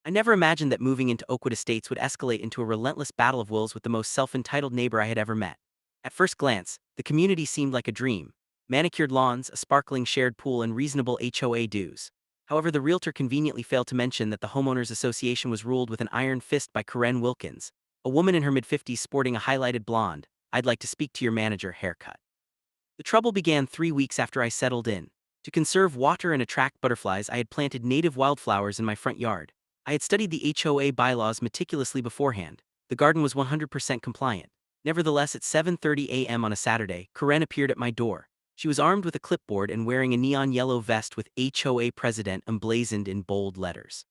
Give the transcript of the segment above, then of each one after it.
I never imagined that moving into Oakwood Estates would escalate into a relentless battle of wills with the most self-entitled neighbor I had ever met. At first glance, the community seemed like a dream. Manicured lawns, a sparkling shared pool, and reasonable HOA dues. However, the realtor conveniently failed to mention that the homeowners association was ruled with an iron fist by Karen Wilkins, a woman in her mid-50s sporting a highlighted blonde, "I'd like to speak to your manager" haircut. The trouble began 3 weeks after I settled in. To conserve water and attract butterflies, I had planted native wildflowers in my front yard. I had studied the HOA bylaws meticulously beforehand. The garden was 100% compliant. Nevertheless, at 7:30 a.m. on a Saturday, Karen appeared at my door. She was armed with a clipboard and wearing a neon yellow vest with HOA President emblazoned in bold letters.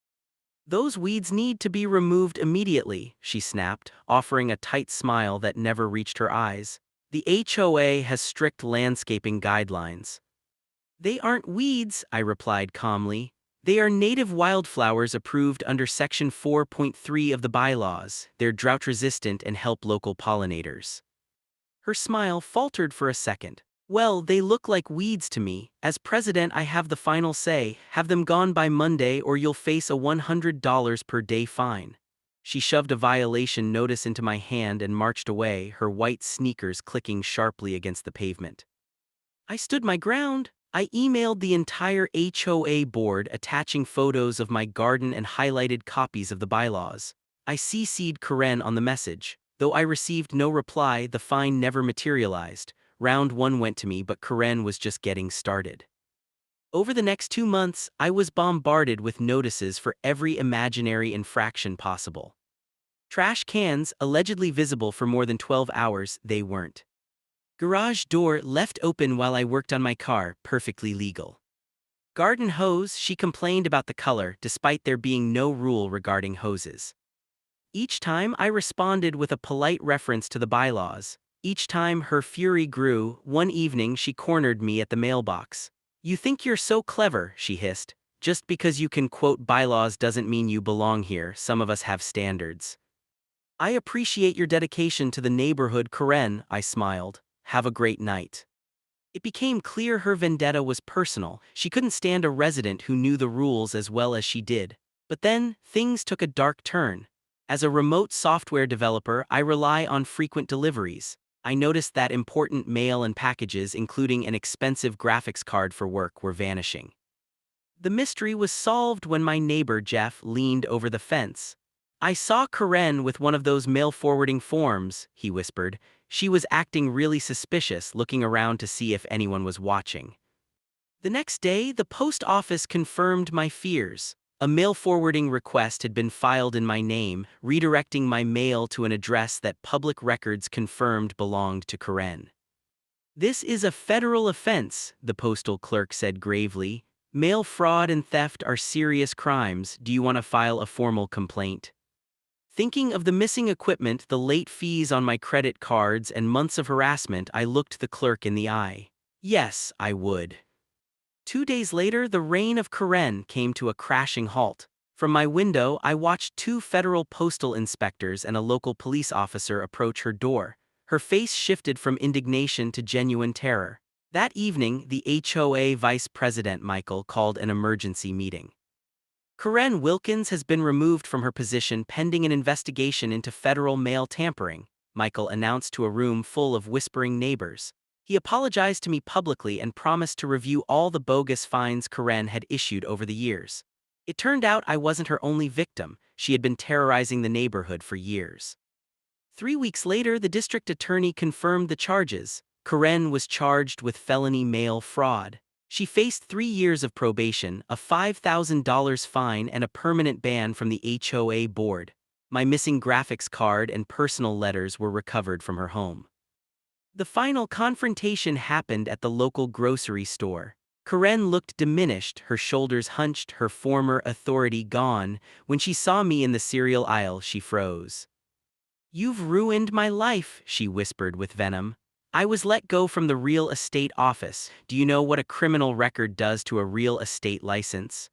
"Those weeds need to be removed immediately," she snapped, offering a tight smile that never reached her eyes. "The HOA has strict landscaping guidelines." "They aren't weeds," I replied calmly. "They are native wildflowers approved under Section 4.3 of the bylaws. They're drought-resistant and help local pollinators." Her smile faltered for a second. "Well, they look like weeds to me. As president, I have the final say. Have them gone by Monday or you'll face a $100 per day fine." She shoved a violation notice into my hand and marched away, her white sneakers clicking sharply against the pavement. I stood my ground. I emailed the entire HOA board, attaching photos of my garden and highlighted copies of the bylaws. I CC'd Karen on the message. Though I received no reply, the fine never materialized. Round one went to me, but Karen was just getting started. Over the next 2 months, I was bombarded with notices for every imaginary infraction possible. Trash cans, allegedly visible for more than 12 hours, they weren't. Garage door left open while I worked on my car, perfectly legal. Garden hose, she complained about the color, despite there being no rule regarding hoses. Each time I responded with a polite reference to the bylaws. Each time her fury grew. One evening she cornered me at the mailbox. "You think you're so clever," she hissed. "Just because you can quote bylaws doesn't mean you belong here. Some of us have standards." "I appreciate your dedication to the neighborhood, Karen," I smiled. "Have a great night." It became clear her vendetta was personal. She couldn't stand a resident who knew the rules as well as she did. But then, things took a dark turn. As a remote software developer, I rely on frequent deliveries. I noticed that important mail and packages, including an expensive graphics card for work, were vanishing. The mystery was solved when my neighbor Jeff leaned over the fence. "I saw Karen with one of those mail forwarding forms," he whispered. "She was acting really suspicious, looking around to see if anyone was watching." The next day, the post office confirmed my fears. A mail forwarding request had been filed in my name, redirecting my mail to an address that public records confirmed belonged to Karen. "This is a federal offense," the postal clerk said gravely. "Mail fraud and theft are serious crimes. Do you want to file a formal complaint?" Thinking of the missing equipment, the late fees on my credit cards, and months of harassment, I looked the clerk in the eye. Yes, I would. 2 days later, the reign of Karen came to a crashing halt. From my window, I watched two federal postal inspectors and a local police officer approach her door. Her face shifted from indignation to genuine terror. That evening, the HOA vice president, Michael, called an emergency meeting. "Karen Wilkins has been removed from her position pending an investigation into federal mail tampering," Michael announced to a room full of whispering neighbors. He apologized to me publicly and promised to review all the bogus fines Karen had issued over the years. It turned out I wasn't her only victim. She had been terrorizing the neighborhood for years. 3 weeks later, the district attorney confirmed the charges. Karen was charged with felony mail fraud. She faced 3 years of probation, a $5,000 fine, and a permanent ban from the HOA board. My missing graphics card and personal letters were recovered from her home. The final confrontation happened at the local grocery store. Karen looked diminished, her shoulders hunched, her former authority gone. When she saw me in the cereal aisle, she froze. "You've ruined my life," she whispered with venom. "I was let go from the real estate office. Do you know what a criminal record does to a real estate license?"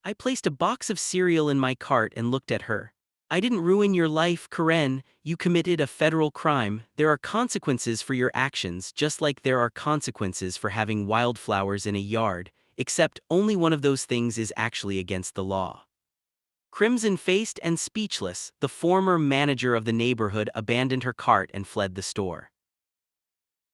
I placed a box of cereal in my cart and looked at her. "I didn't ruin your life, Karen. You committed a federal crime. There are consequences for your actions, just like there are consequences for having wildflowers in a yard, except only one of those things is actually against the law." Crimson-faced and speechless, the former manager of the neighborhood abandoned her cart and fled the store.